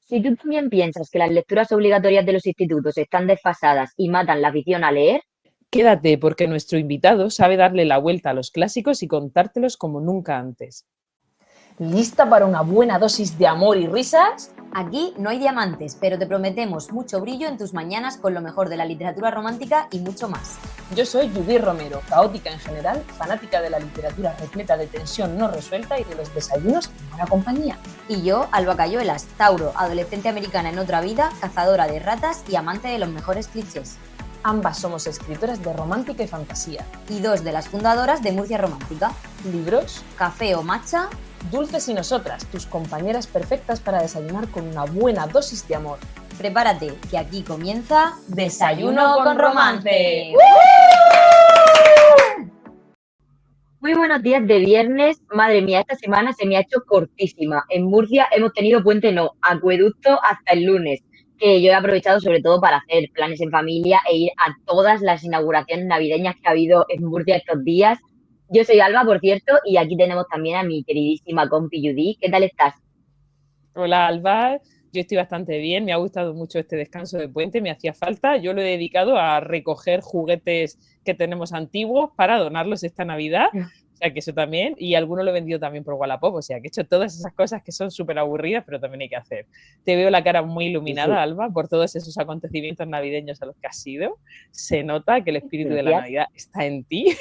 Si tú también piensas que las lecturas obligatorias de los institutos están desfasadas y matan la afición a leer, Quédate porque nuestro invitado sabe darle la vuelta a los clásicos y contártelos como nunca antes. ¿Lista para una buena dosis de amor y risas? Aquí no hay diamantes, pero te prometemos mucho brillo en tus mañanas con lo mejor de la literatura romántica y mucho más. Yo soy Judith Romero, caótica en general, fanática de la literatura repleta de tensión no resuelta y de los desayunos en buena compañía. Y yo, Alba Cayuelas, Tauro, adolescente americana en otra vida, cazadora de ratas y amante de los mejores clichés. Ambas somos escritoras de romántica y fantasía. Y dos de las fundadoras de Murcia Romántica. Libros, café o matcha, Dulces y nosotras, tus compañeras perfectas para desayunar con una buena dosis de amor. Prepárate, que aquí comienza Desayuno con Romance. muy buenos días de viernes. Madre mía, esta semana se me ha hecho cortísima. En Murcia hemos tenido puente no, acueducto hasta el lunes, que yo he aprovechado sobre todo para hacer planes en familia e ir a todas las inauguraciones navideñas que ha habido en Murcia estos días. Yo soy Alba, por cierto, y aquí tenemos también a mi queridísima compi Judy. ¿Qué tal estás? Hola Alba, yo estoy bastante bien, me ha gustado mucho este descanso de puente, me hacía falta. Yo lo he dedicado a recoger juguetes que tenemos antiguos para donarlos esta Navidad. O sea que eso también, y alguno lo he vendido también por Wallapop, o sea que he hecho todas esas cosas que son súper aburridas, pero también hay que hacer. Te veo la cara muy iluminada, Alba, por todos esos acontecimientos navideños a los que has ido. Se nota que el espíritu de la Navidad está en ti.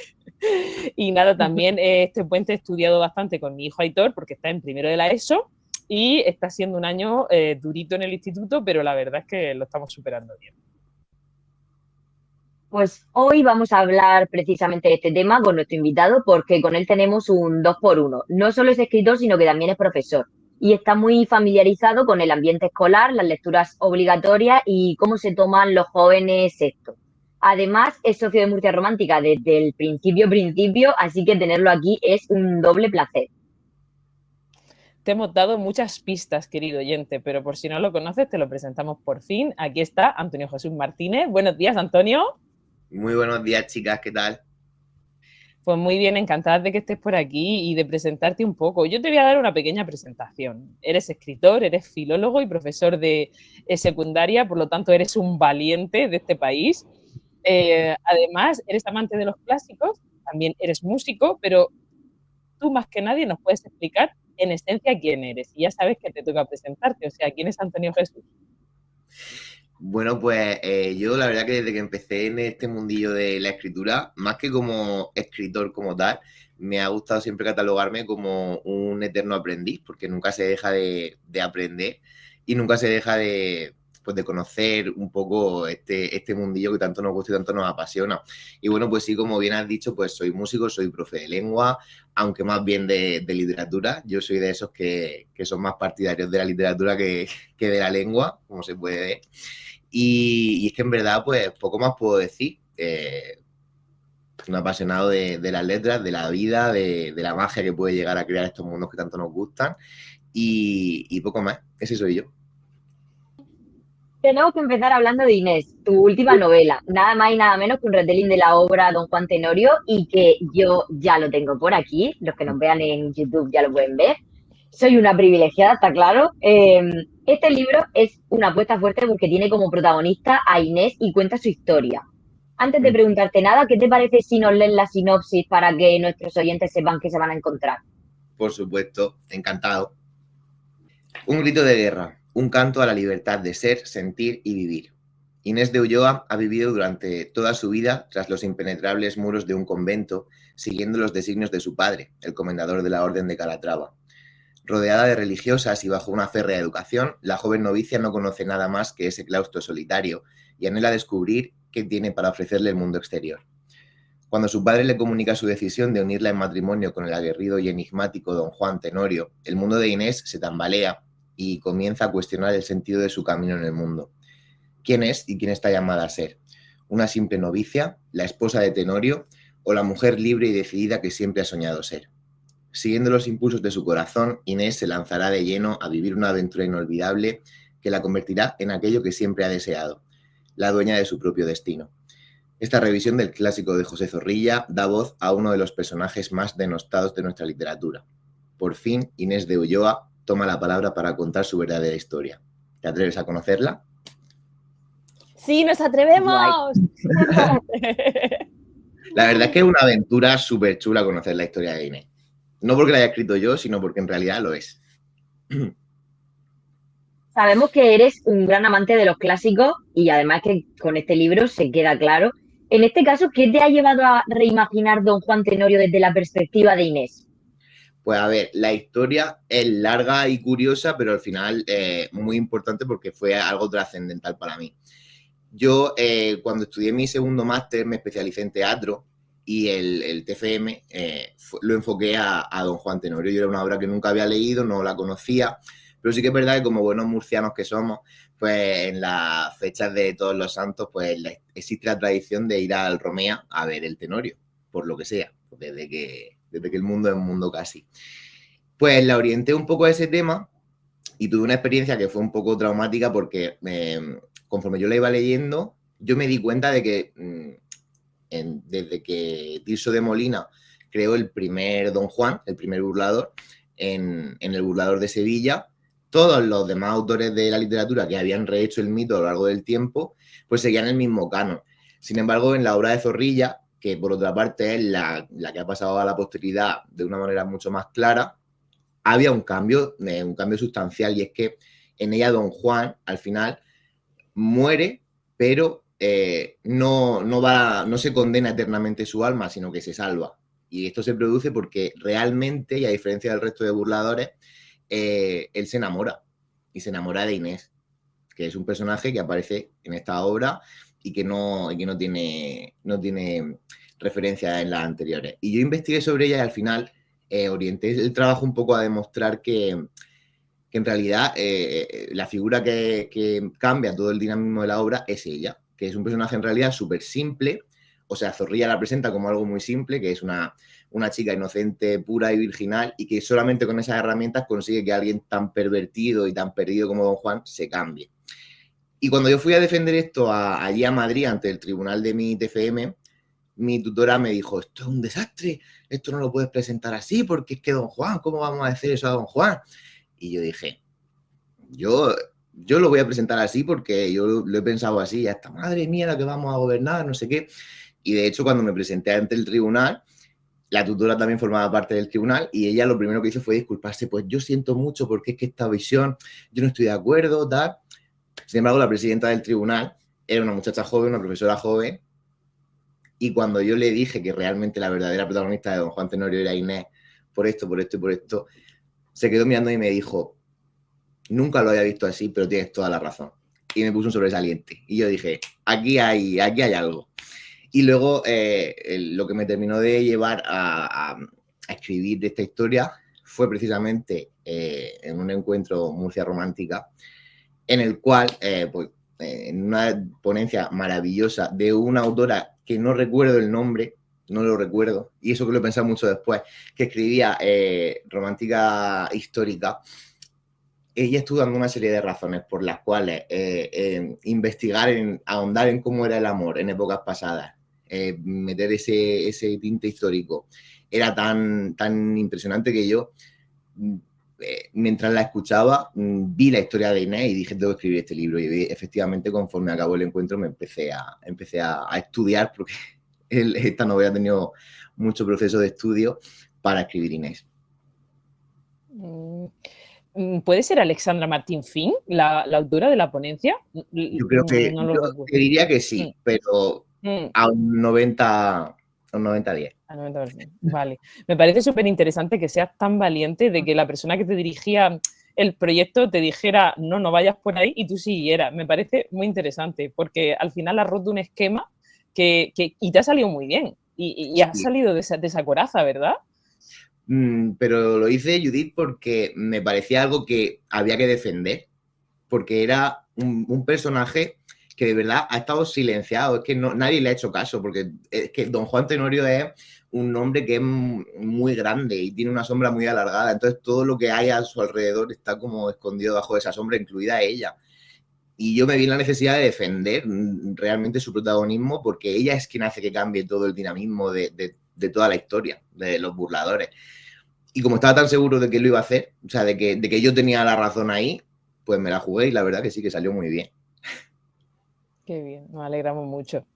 Y nada, también este puente he estudiado bastante con mi hijo Aitor, porque está en primero de la ESO, y está siendo un año durito en el instituto, pero la verdad es que lo estamos superando bien. Pues hoy vamos a hablar precisamente de este tema con nuestro invitado porque con él tenemos un 2 por 1. No solo es escritor, sino que también es profesor y está muy familiarizado con el ambiente escolar, las lecturas obligatorias y cómo se toman los jóvenes esto. Además, es socio de Murcia Romántica desde el principio, así que tenerlo aquí es un doble placer. Te hemos dado muchas pistas, querido oyente, pero por si no lo conoces, te lo presentamos por fin. Aquí está Antonio Jesús Martínez. Buenos días, Antonio. Muy buenos días, chicas, ¿qué tal? Pues muy bien, encantada de que estés por aquí y de presentarte un poco. Yo te voy a dar una pequeña presentación. Eres escritor, eres filólogo y profesor de secundaria, por lo tanto eres un valiente de este país. Además, eres amante de los clásicos, también eres músico, pero tú más que nadie nos puedes explicar en esencia quién eres. Y ya sabes que te toca presentarte, o sea, ¿quién es Antonio Jesús? Bueno, pues yo la verdad que desde que empecé en este mundillo de la escritura, más que como escritor como tal, me ha gustado siempre catalogarme como un eterno aprendiz, porque nunca se deja de aprender y nunca se deja pues de conocer un poco este mundillo que tanto nos gusta y tanto nos apasiona. Y bueno, pues sí, como bien has dicho, pues soy músico, soy profe de lengua, aunque más bien de literatura. Yo soy de esos que son más partidarios de la literatura que de la lengua, como se puede ver. Y es que en verdad, pues poco más puedo decir. Un apasionado de las letras, de la vida, de la magia que puede llegar a crear estos mundos que tanto nos gustan. Y poco más, ese soy yo. Tenemos que empezar hablando de Inés, tu última novela, nada más y nada menos que un retelling de la obra Don Juan Tenorio y que yo ya lo tengo por aquí, los que nos vean en YouTube ya lo pueden ver. Soy una privilegiada, está claro. Este libro es una apuesta fuerte porque tiene como protagonista a Inés y cuenta su historia. Antes de preguntarte nada, ¿qué te parece si nos lees la sinopsis para que nuestros oyentes sepan qué se van a encontrar? Por supuesto, encantado. Un grito de guerra, un canto a la libertad de ser, sentir y vivir. Inés de Ulloa ha vivido durante toda su vida tras los impenetrables muros de un convento, siguiendo los designios de su padre, el comendador de la Orden de Calatrava. Rodeada de religiosas y bajo una férrea educación, la joven novicia no conoce nada más que ese claustro solitario y anhela descubrir qué tiene para ofrecerle el mundo exterior. Cuando su padre le comunica su decisión de unirla en matrimonio con el aguerrido y enigmático don Juan Tenorio, el mundo de Inés se tambalea y comienza a cuestionar el sentido de su camino en el mundo. ¿Quién es y quién está llamada a ser? ¿Una simple novicia, la esposa de Tenorio o la mujer libre y decidida que siempre ha soñado ser? Siguiendo los impulsos de su corazón, Inés se lanzará de lleno a vivir una aventura inolvidable que la convertirá en aquello que siempre ha deseado, la dueña de su propio destino. Esta revisión del clásico de José Zorrilla da voz a uno de los personajes más denostados de nuestra literatura. Por fin, Inés de Ulloa toma la palabra para contar su verdadera historia. ¿Te atreves a conocerla? ¡Sí, nos atrevemos! La verdad es que es una aventura súper chula conocer la historia de Inés. No porque la haya escrito yo, sino porque en realidad lo es. Sabemos que eres un gran amante de los clásicos y además que con este libro se queda claro. En este caso, ¿qué te ha llevado a reimaginar Don Juan Tenorio desde la perspectiva de Inés? Pues a ver, la historia es larga y curiosa, pero al final muy importante porque fue algo trascendental para mí. Yo cuando estudié mi segundo máster me especialicé en teatro y el TFM lo enfoqué a Don Juan Tenorio. Yo era una obra que nunca había leído, no la conocía, pero sí que es verdad que como buenos murcianos que somos, pues en las fechas de Todos los Santos pues existe la tradición de ir al Romea a ver el Tenorio, por lo que sea, desde que el mundo es un mundo casi. Pues la orienté un poco a ese tema y tuve una experiencia que fue un poco traumática porque conforme yo la iba leyendo, yo me di cuenta de que desde que Tirso de Molina creó el primer Don Juan, el primer burlador, en el Burlador de Sevilla, todos los demás autores de la literatura que habían rehecho el mito a lo largo del tiempo, pues seguían el mismo canon. Sin embargo, en la obra de Zorrilla, que por otra parte es la que ha pasado a la posteridad de una manera mucho más clara, había un cambio sustancial, y es que en ella Don Juan, al final, muere, pero no se condena eternamente su alma, sino que se salva. Y esto se produce porque realmente, y a diferencia del resto de burladores, él se enamora, y se enamora de Inés, que es un personaje que aparece en esta obra y que no tiene referencia en las anteriores. Y yo investigué sobre ella y al final orienté el trabajo un poco a demostrar que en realidad la figura que cambia todo el dinamismo de la obra es ella, que es un personaje en realidad súper simple. O sea, Zorrilla la presenta como algo muy simple, que es una chica inocente, pura y virginal, y que solamente con esas herramientas consigue que alguien tan pervertido y tan perdido como Don Juan se cambie. Y cuando yo fui a defender esto allí a Madrid, ante el tribunal de mi TFM, mi tutora me dijo, esto es un desastre, esto no lo puedes presentar así, porque es que Don Juan, ¿cómo vamos a decir eso a Don Juan? Y yo dije, yo lo voy a presentar así porque yo lo he pensado así, ya está, madre mía, la que vamos a gobernar, no sé qué. Y de hecho, cuando me presenté ante el tribunal, la tutora también formaba parte del tribunal y ella lo primero que hizo fue disculparse, pues yo siento mucho porque es que esta visión, yo no estoy de acuerdo, tal. Sin embargo, la presidenta del tribunal era una muchacha joven, una profesora joven, y cuando yo le dije que realmente la verdadera protagonista de Don Juan Tenorio era Inés, por esto, por esto y por esto, se quedó mirando y me dijo, nunca lo había visto así, pero tienes toda la razón. Y me puso un sobresaliente. Y yo dije, aquí hay algo. Y luego lo que me terminó de llevar a escribir esta historia fue precisamente en un encuentro Murcia Romántica, en el cual, en una ponencia maravillosa de una autora que no recuerdo el nombre, no lo recuerdo, y eso que lo he pensado mucho después, que escribía romántica histórica. Ella estuvo dando una serie de razones por las cuales investigar, ahondar en cómo era el amor en épocas pasadas, meter ese tinte histórico, era tan impresionante que yo, mientras la escuchaba, vi la historia de Inés y dije, tengo que escribir este libro. Y efectivamente, conforme acabó el encuentro, me empecé a estudiar, porque esta novela ha tenido mucho proceso de estudio para escribir Inés. ¿Puede ser Alexandra Martín Fin, la autora de la ponencia? Yo creo que yo te diría que sí, pero a un 90-10. Vale. Me parece súper interesante que seas tan valiente de que la persona que te dirigía el proyecto te dijera, no vayas por ahí, y tú siguieras. Me parece muy interesante, porque al final has roto un esquema y te ha salido muy bien. Y has salido de esa coraza, ¿verdad? Pero lo hice, Judith, porque me parecía algo que había que defender, porque era un personaje que de verdad ha estado silenciado, es que nadie le ha hecho caso, porque es que Don Juan Tenorio es un nombre que es muy grande y tiene una sombra muy alargada, entonces todo lo que hay a su alrededor está como escondido bajo esa sombra, incluida ella. Y yo me vi en la necesidad de defender realmente su protagonismo, porque ella es quien hace que cambie todo el dinamismo de toda la historia, de los burladores. Y como estaba tan seguro de que lo iba a hacer, o sea, de que yo tenía la razón ahí, pues me la jugué y la verdad que sí que salió muy bien. Qué bien, nos alegramos mucho.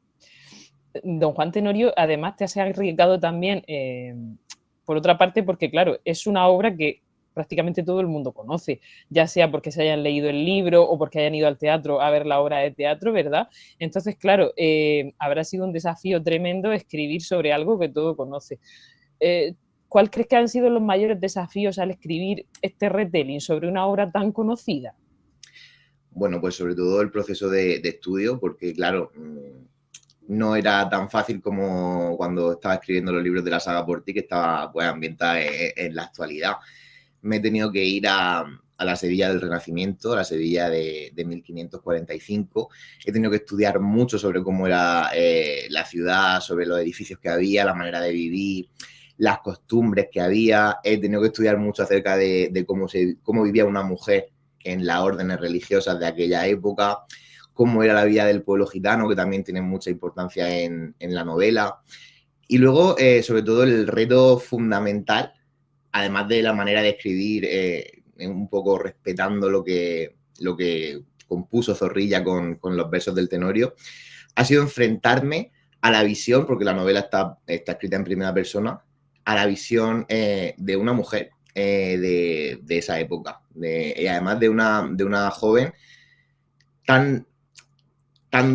Don Juan Tenorio, además te has arriesgado también, por otra parte, porque claro, es una obra que prácticamente todo el mundo conoce, ya sea porque se hayan leído el libro o porque hayan ido al teatro a ver la obra de teatro, ¿verdad? Entonces, claro, habrá sido un desafío tremendo escribir sobre algo que todo conoce. ¿Cuál crees que han sido los mayores desafíos al escribir este retelling sobre una obra tan conocida? Bueno, pues sobre todo el proceso de estudio, porque claro, no era tan fácil como cuando estaba escribiendo los libros de la saga Por ti, que estaba pues ambientada en la actualidad. Me he tenido que ir a la Sevilla del Renacimiento, a la Sevilla de 1545. He tenido que estudiar mucho sobre cómo era la ciudad, sobre los edificios que había, la manera de vivir, las costumbres que había. He tenido que estudiar mucho acerca de cómo vivía una mujer en las órdenes religiosas de aquella época, cómo era la vida del pueblo gitano, que también tiene mucha importancia en la novela. Y luego, sobre todo, el reto fundamental, además de la manera de escribir, un poco respetando lo que compuso Zorrilla con los versos del Tenorio, ha sido enfrentarme a la visión, porque la novela está escrita en primera persona, a la visión de una mujer de esa época. Y además de una joven tan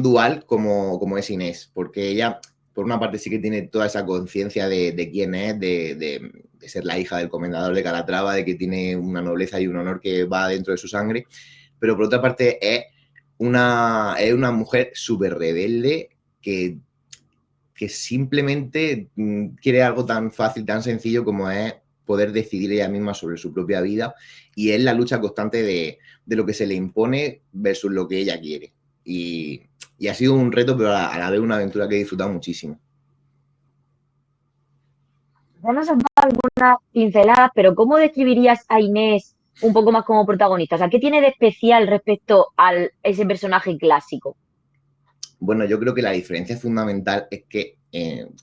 dual como es Inés, porque ella, por una parte, sí que tiene toda esa conciencia de quién es, de ser la hija del comendador de Calatrava, de que tiene una nobleza y un honor que va dentro de su sangre, pero por otra parte es una mujer súper rebelde que simplemente quiere algo tan fácil, tan sencillo como es poder decidir ella misma sobre su propia vida, y es la lucha constante de lo que se le impone versus lo que ella quiere. Y ha sido un reto, pero a la vez una aventura que he disfrutado muchísimo. Ya nos has dado algunas pinceladas, pero ¿cómo describirías a Inés un poco más como protagonista? O sea, ¿qué tiene de especial respecto a ese personaje clásico? Bueno, yo creo que la diferencia fundamental es que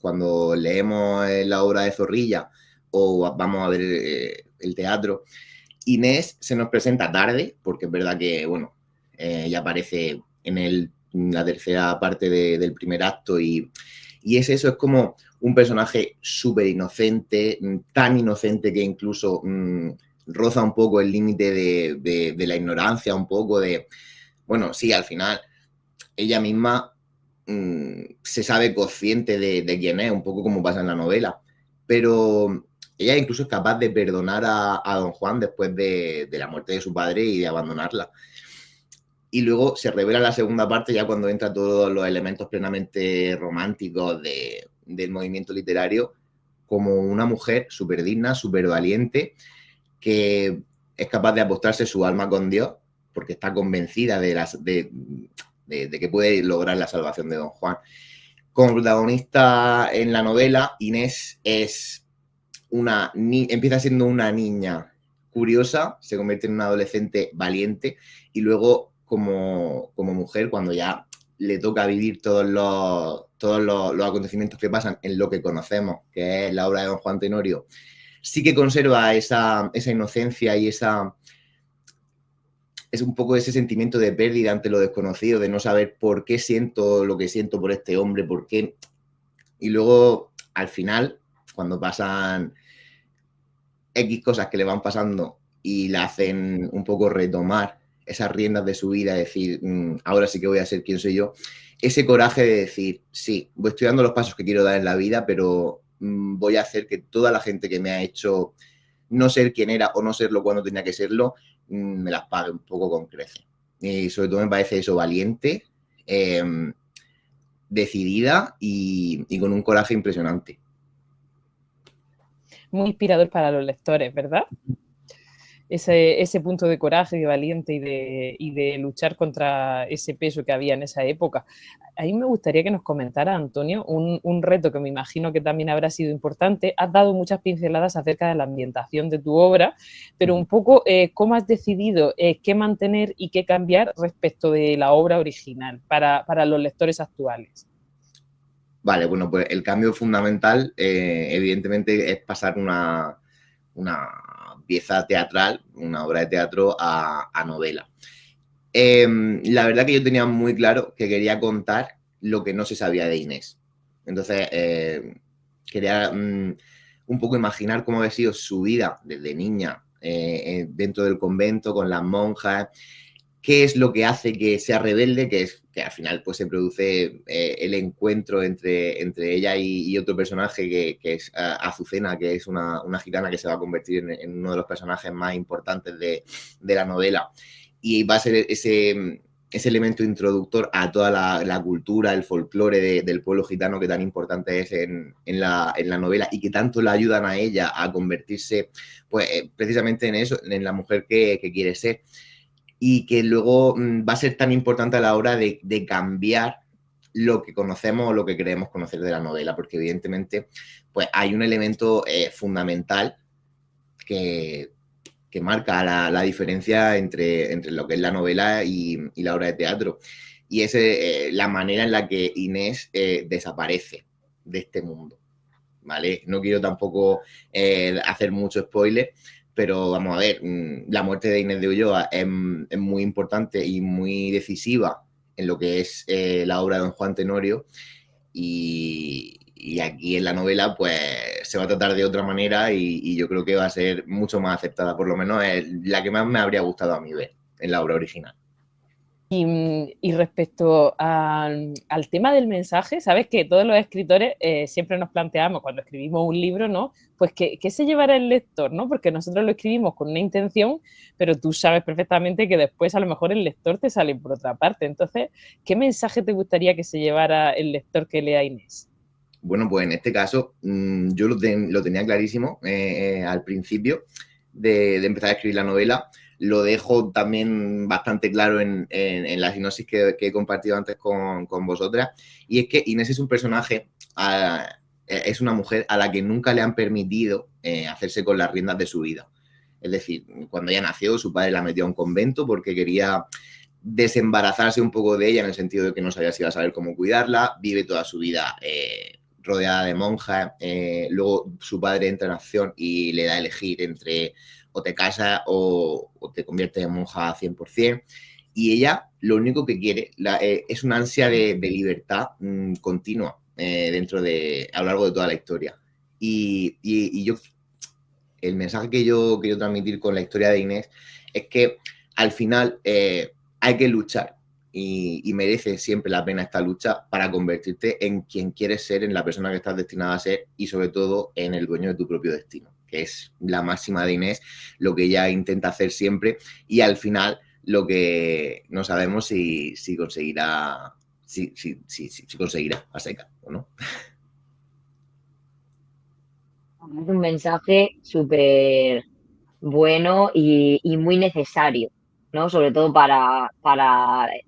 cuando leemos la obra de Zorrilla o vamos a ver el teatro, Inés se nos presenta tarde, porque es verdad que, bueno, ella aparece en la tercera parte del primer acto y es eso, es como un personaje súper inocente, tan inocente que incluso roza un poco el límite de la ignorancia, un poco de, bueno, sí, al final ella misma se sabe consciente de quién es, un poco como pasa en la novela, pero ella incluso es capaz de perdonar a Don Juan después de la muerte de su padre y de abandonarla. Y luego se revela la segunda parte ya cuando entra todos los elementos plenamente románticos del movimiento literario, como una mujer súper digna, súper valiente, que es capaz de apostarse su alma con Dios porque está convencida de que puede lograr la salvación de Don Juan. Como protagonista en la novela, Inés empieza siendo una niña curiosa, se convierte en una adolescente valiente y luego como mujer, cuando ya le toca vivir todos los acontecimientos que pasan en lo que conocemos, que es la obra de Don Juan Tenorio, sí que conserva esa inocencia y es un poco ese sentimiento de pérdida ante lo desconocido, de no saber por qué siento lo que siento por este hombre, por qué. Y luego, al final, cuando pasan X cosas que le van pasando y la hacen un poco retomar esas riendas de su vida, decir, ahora sí que voy a ser quien soy yo, ese coraje de decir, sí, estoy dando los pasos que quiero dar en la vida, pero voy a hacer que toda la gente que me ha hecho no ser quien era o no serlo cuando tenía que serlo, me las pague un poco con creces. Y sobre todo me parece eso, valiente, decidida y con un coraje impresionante. Muy inspirador para los lectores, ¿verdad? Ese punto de coraje, de valiente y de luchar contra ese peso que había en esa época. A mí me gustaría que nos comentara, Antonio, un reto que me imagino que también habrá sido importante. Has dado muchas pinceladas acerca de la ambientación de tu obra, pero un poco cómo has decidido qué mantener y qué cambiar respecto de la obra original para los lectores actuales. Vale, bueno, pues el cambio fundamental, evidentemente, es pasar una pieza teatral, una obra de teatro, a novela. La verdad que yo tenía muy claro que quería contar lo que no se sabía de Inés. Entonces, quería un poco imaginar cómo había sido su vida desde niña dentro del convento, con las monjas, qué es lo que hace que sea rebelde, que al final pues se produce el encuentro entre ella y otro personaje que es Azucena, que es una gitana que se va a convertir en uno de los personajes más importantes de la novela. Y va a ser ese elemento introductor a toda la cultura, el folclore del pueblo gitano que tan importante es en la novela y que tanto la ayudan a ella a convertirse pues, precisamente en eso, en la mujer que quiere ser. Y que luego va a ser tan importante a la hora de cambiar lo que conocemos o lo que creemos conocer de la novela, porque evidentemente pues, hay un elemento fundamental que marca la diferencia entre lo que es la novela y la obra de teatro. Y es la manera en la que Inés desaparece de este mundo, ¿vale? No quiero tampoco hacer mucho spoiler, pero vamos a ver, la muerte de Inés de Ulloa es muy importante y muy decisiva en lo que es la obra de Don Juan Tenorio, y aquí en la novela pues se va a tratar de otra manera y yo creo que va a ser mucho más aceptada, por lo menos es la que más me habría gustado a mí ver en la obra original. Y respecto al tema del mensaje, sabes que todos los escritores siempre nos planteamos cuando escribimos un libro, ¿no? Pues ¿qué se llevará el lector, ¿no? Porque nosotros lo escribimos con una intención, pero tú sabes perfectamente que después a lo mejor el lector te sale por otra parte. Entonces, ¿qué mensaje te gustaría que se llevara el lector que lea Inés? Bueno, pues en este caso yo lo tenía clarísimo al principio de empezar a escribir la novela. Lo dejo también bastante claro en la sinopsis que he compartido antes con vosotras. Y es que Inés es un personaje, es una mujer a la que nunca le han permitido hacerse con las riendas de su vida. Es decir, cuando ella nació, su padre la metió a un convento porque quería desembarazarse un poco de ella, en el sentido de que no sabía si iba a saber cómo cuidarla. Vive toda su vida rodeada de monjas. Luego su padre entra en acción y le da a elegir entre o te casas o te conviertes en monja 100%. Y ella lo único que quiere es una ansia de libertad continua a lo largo de toda la historia. Y yo, el mensaje que yo quiero transmitir con la historia de Inés es que al final hay que luchar y merece siempre la pena esta lucha para convertirte en quien quieres ser, en la persona que estás destinada a ser y sobre todo en el dueño de tu propio destino, que es la máxima de Inés, lo que ella intenta hacer siempre y al final lo que no sabemos si conseguirá, si conseguirá a seca o no. Es un mensaje súper bueno y muy necesario, ¿no? Sobre todo para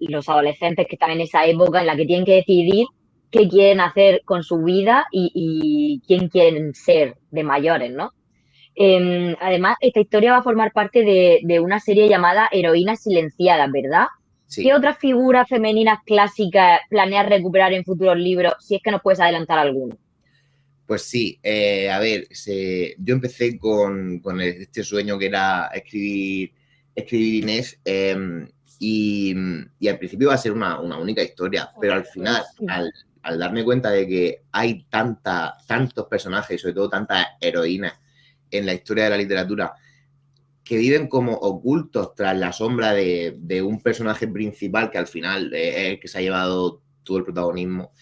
los adolescentes que están en esa época en la que tienen que decidir qué quieren hacer con su vida y quién quieren ser de mayores, ¿no? Además, esta historia va a formar parte de una serie llamada Heroínas Silenciadas, ¿verdad? Sí. ¿Qué otras figuras femeninas clásicas planeas recuperar en futuros libros, si es que nos puedes adelantar alguno? Pues sí, a ver, yo empecé con este sueño que era escribir Inés, y al principio iba a ser una única historia, pero al final, al darme cuenta de que hay tantos personajes, sobre todo tantas heroínas en la historia de la literatura, que viven como ocultos tras la sombra de un personaje principal que al final es el que se ha llevado todo el protagonismo,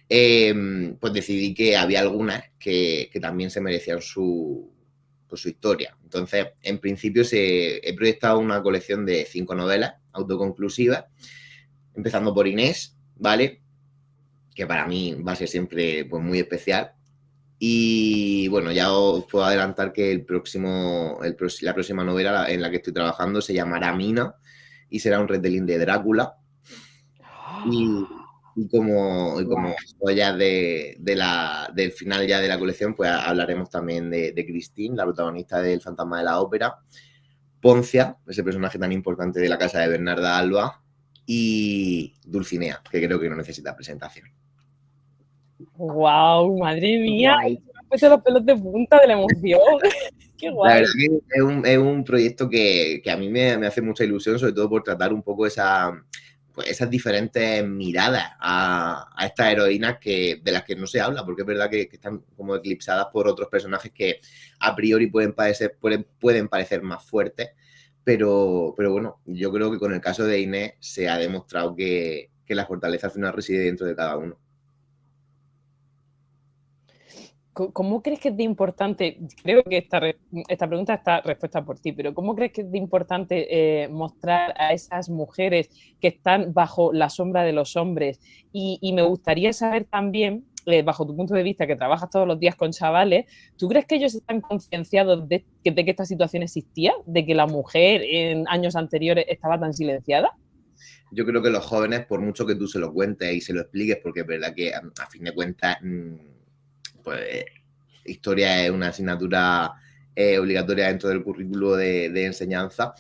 pues decidí que había algunas que también se merecían su historia. Entonces, en principio he proyectado una colección de 5 novelas autoconclusivas, empezando por Inés, ¿vale? Que para mí va a ser siempre pues, muy especial. Y bueno, ya os puedo adelantar que la próxima novela en la que estoy trabajando se llamará Mina y será un retelling de Drácula. Y como joyas del final ya de la colección, pues hablaremos también de Christine, la protagonista del Fantasma de la Ópera, Poncia, ese personaje tan importante de la casa de Bernarda Alba, y Dulcinea, que creo que no necesita presentación. ¡Guau! ¡Madre mía! Guay. Me han puesto los pelos de punta de la emoción. Qué La guay. verdad que es un proyecto que a mí me hace mucha ilusión, sobre todo por tratar un poco pues esas diferentes miradas a estas heroínas de las que no se habla, porque es verdad que están como eclipsadas por otros personajes que a priori pueden parecer más fuertes, pero bueno, yo creo que con el caso de Inés se ha demostrado que la fortaleza al final reside dentro de cada uno. ¿Cómo crees que es de importante? Creo que esta pregunta está respuesta por ti, pero ¿cómo crees que es de importante mostrar a esas mujeres que están bajo la sombra de los hombres? Y me gustaría saber también, bajo tu punto de vista, que trabajas todos los días con chavales, ¿tú crees que ellos están concienciados de que esta situación existía? ¿De que la mujer en años anteriores estaba tan silenciada? Yo creo que los jóvenes, por mucho que tú se lo cuentes y se lo expliques, porque es verdad que a fin de cuentas, pues historia es una asignatura obligatoria dentro del currículo de enseñanza,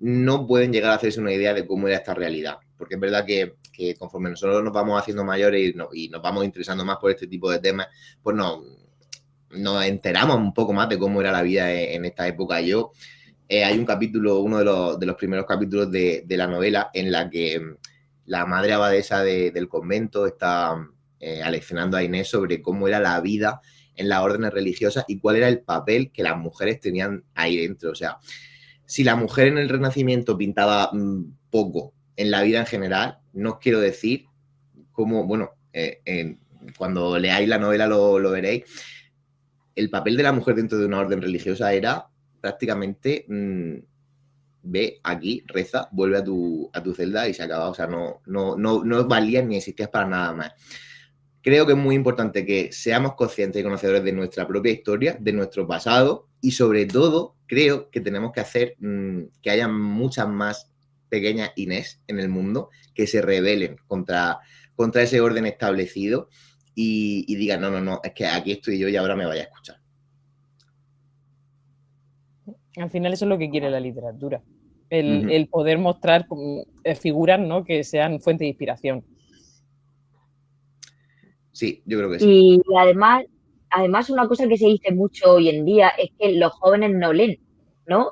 no pueden llegar a hacerse una idea de cómo era esta realidad. Porque es verdad que conforme nosotros nos vamos haciendo mayores y nos vamos interesando más por este tipo de temas, pues nos enteramos un poco más de cómo era la vida en esta época. Hay un capítulo, uno de los primeros capítulos de la novela, en la que la madre abadesa del convento está aleccionando a Inés sobre cómo era la vida en las órdenes religiosas y cuál era el papel que las mujeres tenían ahí dentro. O sea, si la mujer en el Renacimiento pintaba poco en la vida en general, no os quiero decir cómo, bueno, cuando leáis la novela lo veréis, el papel de la mujer dentro de una orden religiosa era prácticamente ve aquí, reza, vuelve a tu celda y se acaba. O sea, no valías ni existías para nada más. Creo que es muy importante que seamos conscientes y conocedores de nuestra propia historia, de nuestro pasado y sobre todo creo que tenemos que hacer que haya muchas más pequeñas Inés en el mundo que se rebelen contra ese orden establecido y digan, no, es que aquí estoy yo y ahora me vaya a escuchar. Al final eso es lo que quiere la literatura, el poder mostrar figuras, ¿no?, que sean fuente de inspiración. Sí, yo creo que sí. Y además una cosa que se dice mucho hoy en día es que los jóvenes no leen, ¿no?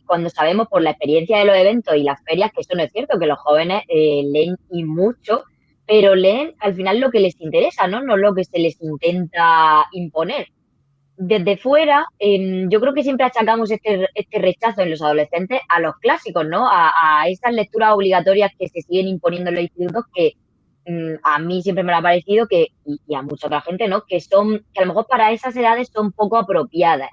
Cuando sabemos por la experiencia de los eventos y las ferias que eso no es cierto, que los jóvenes leen y mucho, pero leen al final lo que les interesa, ¿no? No lo que se les intenta imponer. Desde fuera, yo creo que siempre achacamos este rechazo en los adolescentes a los clásicos, ¿no? A esas lecturas obligatorias que se siguen imponiendo en los institutos que a mí siempre me lo ha parecido y a mucha otra gente, ¿no? Que a lo mejor para esas edades son poco apropiadas.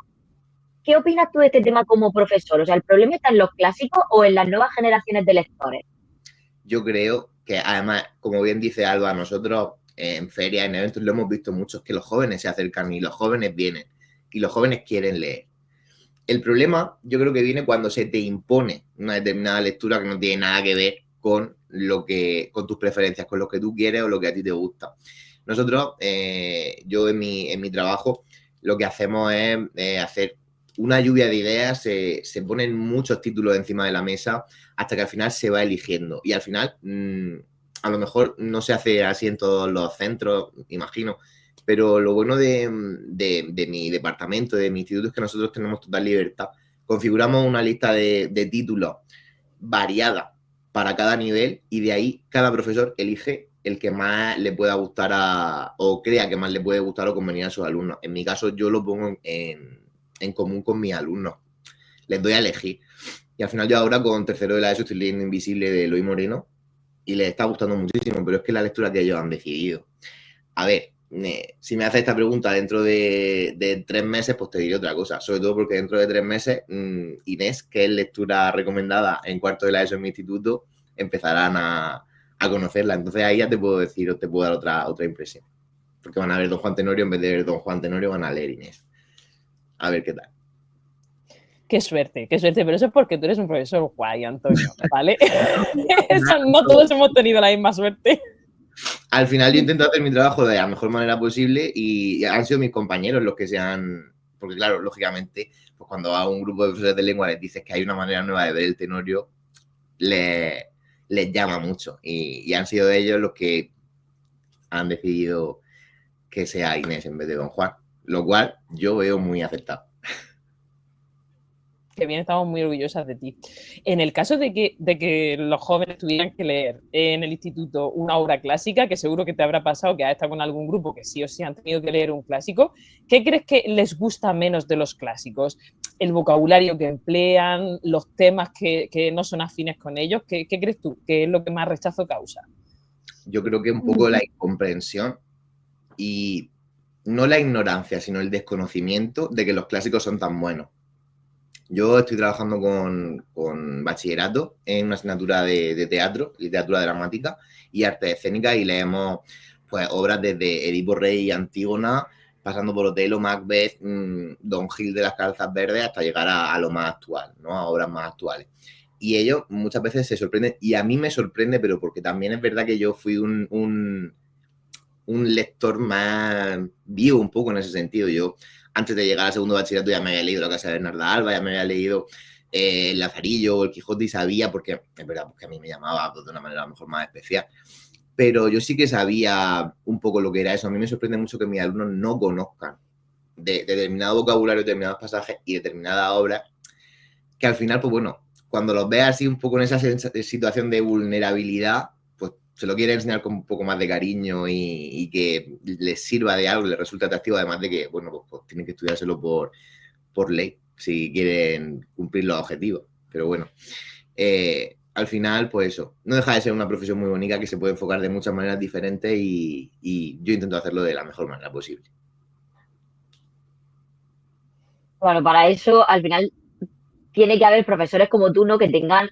¿Qué opinas tú de este tema como profesor? O sea, ¿el problema está en los clásicos o en las nuevas generaciones de lectores? Yo creo que además, como bien dice Alba, nosotros en ferias, en eventos lo hemos visto mucho, que los jóvenes se acercan y los jóvenes vienen y los jóvenes quieren leer. El problema yo creo que viene cuando se te impone una determinada lectura que no tiene nada que ver con tus preferencias, con lo que tú quieres o lo que a ti te gusta. Nosotros, yo en mi trabajo, lo que hacemos es hacer una lluvia de ideas, se ponen muchos títulos encima de la mesa hasta que al final se va eligiendo. Y al final, a lo mejor no se hace así en todos los centros, imagino, pero lo bueno de mi departamento, de mi instituto, es que nosotros tenemos total libertad. Configuramos una lista de títulos variada para cada nivel y de ahí cada profesor elige el que más le pueda gustar o crea que más le puede gustar o convenir a sus alumnos. En mi caso, yo lo pongo en común con mis alumnos. Les doy a elegir. Y al final yo ahora con tercero de la ESO estoy leyendo Invisible de Eloy Moreno y les está gustando muchísimo, pero es que es la lectura que ellos han decidido. A ver, si me haces esta pregunta dentro de 3 meses, pues te diré otra cosa. Sobre todo porque dentro de 3 meses, Inés, que es lectura recomendada en cuarto de la ESO en mi instituto, empezarán a conocerla. Entonces ahí ya te puedo decir o te puedo dar otra impresión. Porque van a ver Don Juan Tenorio, en vez de ver Don Juan Tenorio, van a leer Inés. A ver qué tal. Qué suerte, pero eso es porque tú eres un profesor guay, Antonio, ¿vale? Eso, no todos hemos tenido la misma suerte. Al final yo intento hacer mi trabajo de la mejor manera posible y han sido mis compañeros los que se han... Porque claro, lógicamente, pues cuando a un grupo de profesores de lengua les dices que hay una manera nueva de ver el Tenorio, les llama mucho. Y han sido ellos los que han decidido que sea Inés en vez de Don Juan. Lo cual yo veo muy aceptado. Qué bien, estamos muy orgullosas de ti. En el caso de que los jóvenes tuvieran que leer en el instituto una obra clásica, que seguro que te habrá pasado que has estado con algún grupo que sí o sí han tenido que leer un clásico, ¿qué crees que les gusta menos de los clásicos? ¿El vocabulario que emplean, los temas que no son afines con ellos? ¿Qué crees tú que es lo que más rechazo causa? Yo creo que un poco la incomprensión y no la ignorancia, sino el desconocimiento de que los clásicos son tan buenos. Yo estoy trabajando con bachillerato en una asignatura de teatro, literatura dramática y arte escénica, y leemos pues obras desde Edipo Rey y Antígona, pasando por Otelo, Macbeth, Don Gil de las Calzas Verdes, hasta llegar a lo más actual, ¿no? A obras más actuales. Y ellos muchas veces se sorprenden, y a mí me sorprende, pero porque también es verdad que yo fui un lector más vivo un poco en ese sentido. Yo, antes de llegar al segundo bachillerato, ya me había leído La Casa de Bernarda Alba, ya me había leído El Lazarillo o El Quijote, y sabía, porque es verdad pues, que a mí me llamaba pues, de una manera a lo mejor más especial. Pero yo sí que sabía un poco lo que era eso. A mí me sorprende mucho que mis alumnos no conozcan de determinado vocabulario, determinados pasajes y determinadas obras, que al final, pues bueno, cuando los veas así un poco en esa situación de vulnerabilidad, pues se lo quiere enseñar con un poco más de cariño y que les sirva de algo, les resulte atractivo, además de que, bueno, pues tienen que estudiárselo por ley, si quieren cumplir los objetivos. Pero bueno, al final, pues eso, no deja de ser una profesión muy bonita que se puede enfocar de muchas maneras diferentes y yo intento hacerlo de la mejor manera posible. Bueno, para eso, al final, tiene que haber profesores como tú, ¿no? Que tengan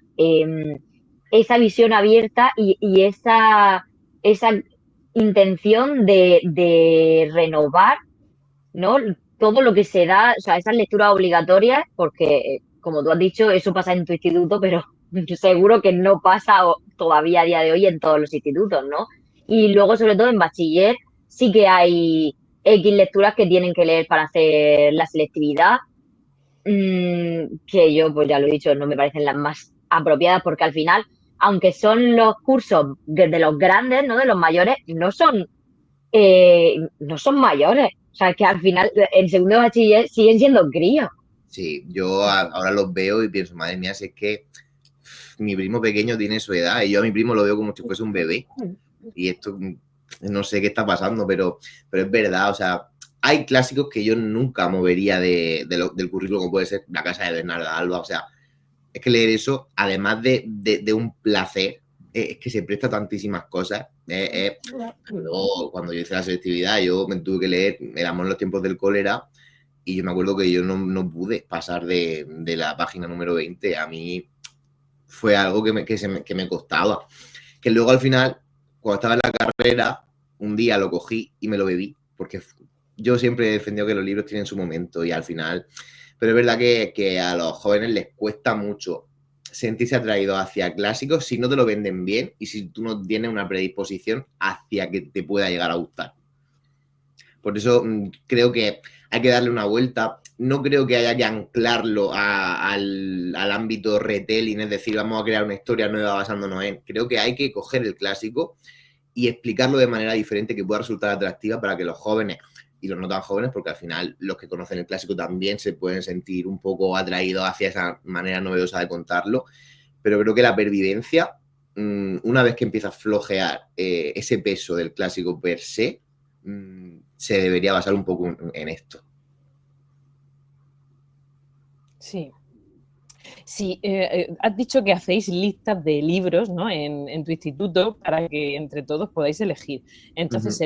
esa visión abierta y esa intención de renovar, ¿no? Todo lo que se da, o sea, esas lecturas obligatorias, porque, como tú has dicho, eso pasa en tu instituto, pero seguro que no pasa todavía a día de hoy en todos los institutos, ¿no? Y luego, sobre todo en bachiller, sí que hay X lecturas que tienen que leer para hacer la selectividad, que yo, pues ya lo he dicho, no me parecen las más apropiadas porque al final, aunque son los cursos de los grandes, ¿no? De los mayores, no son mayores. O sea, que al final, en segundo de bachiller siguen siendo críos. Sí, yo ahora los veo y pienso, madre mía, si es que mi primo pequeño tiene su edad y yo a mi primo lo veo como si fuese un bebé. Y esto, no sé qué está pasando, pero es verdad, o sea, hay clásicos que yo nunca movería del currículo, como puede ser La Casa de Bernarda Alba, o sea, es que leer eso, además de un placer, es que se presta tantísimas cosas. Luego, cuando yo hice la selectividad, yo me tuve que leer El amor en los tiempos del cólera y yo me acuerdo que yo no pude pasar de la página número 20. A mí fue algo que me costaba. Que luego al final, cuando estaba en la carrera, un día lo cogí y me lo bebí, porque yo siempre he defendido que los libros tienen su momento y al final, pero es verdad que a los jóvenes les cuesta mucho sentirse atraídos hacia clásicos si no te lo venden bien y si tú no tienes una predisposición hacia que te pueda llegar a gustar. Por eso creo que hay que darle una vuelta. No creo que haya que anclarlo al ámbito retelling, es decir, vamos a crear una historia nueva basándonos en. Creo que hay que coger el clásico y explicarlo de manera diferente que pueda resultar atractiva para que los jóvenes y los no tan jóvenes, porque al final los que conocen el clásico también se pueden sentir un poco atraídos hacia esa manera novedosa de contarlo. Pero creo que la pervivencia, una vez que empieza a flojear ese peso del clásico per se, se debería basar un poco en esto. Sí. Sí, has dicho que hacéis listas de libros, ¿no? en tu instituto para que entre todos podáis elegir. Entonces,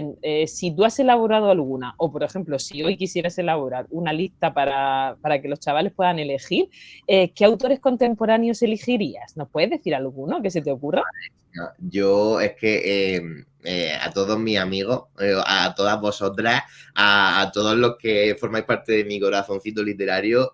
si tú has elaborado alguna, o por ejemplo, si hoy quisieras elaborar una lista para que los chavales puedan elegir, ¿qué autores contemporáneos elegirías? ¿Nos puedes decir alguno que se te ocurra? Yo es que a todos mis amigos, a todas vosotras, a todos los que formáis parte de mi corazoncito literario,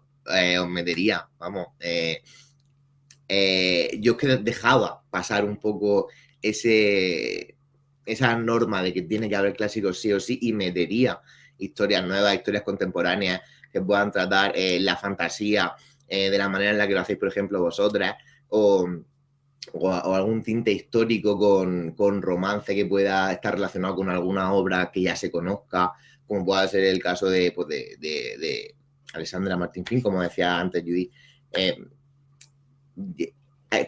os metería, vamos. Yo es que dejaba pasar un poco esa norma de que tiene que haber clásicos sí o sí y metería historias nuevas, historias contemporáneas que puedan tratar la fantasía de la manera en la que lo hacéis, por ejemplo, vosotras, o algún tinte histórico con romance que pueda estar relacionado con alguna obra que ya se conozca, como pueda ser el caso de Alexandra Martín Fin, como decía antes Judith,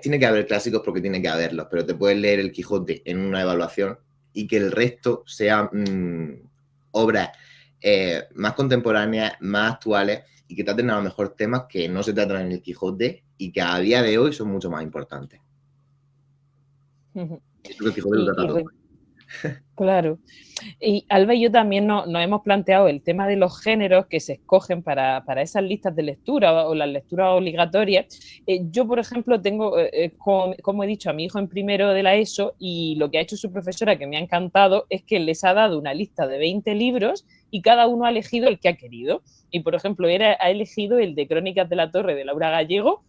tiene que haber clásicos porque tiene que haberlos, pero te puedes leer El Quijote en una evaluación y que el resto sean obras más contemporáneas, más actuales y que traten a lo mejor temas que no se tratan en El Quijote y que a día de hoy son mucho más importantes. El Quijote lo trata todo. Claro. Y Alba y yo también nos hemos planteado el tema de los géneros que se escogen para esas listas de lectura o las lecturas obligatorias. Yo, por ejemplo, tengo, como he dicho, a mi hijo en primero de la ESO y lo que ha hecho su profesora, que me ha encantado, es que les ha dado una lista de 20 libros y cada uno ha elegido el que ha querido. Y, por ejemplo, ha elegido el de Crónicas de la Torre de Laura Gallego.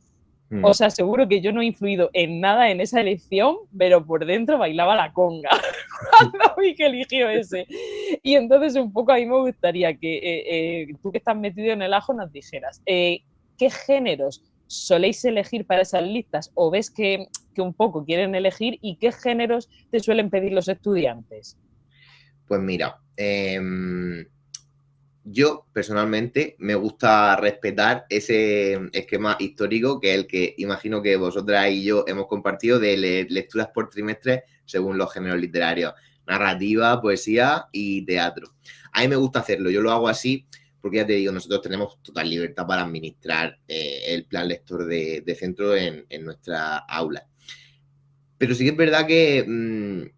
Os aseguro que yo no he influido en nada en esa elección, pero por dentro bailaba la conga cuando vi que eligió ese. Y entonces un poco a mí me gustaría que tú que estás metido en el ajo nos dijeras ¿qué géneros soléis elegir para esas listas o ves que un poco quieren elegir y qué géneros te suelen pedir los estudiantes? Pues mira, yo personalmente me gusta respetar ese esquema histórico que es el que imagino que vosotras y yo hemos compartido de lecturas por trimestre según los géneros literarios, narrativa, poesía y teatro. A mí me gusta hacerlo, yo lo hago así porque ya te digo, nosotros tenemos total libertad para administrar el plan lector de centro en nuestra aula. Pero sí que es verdad que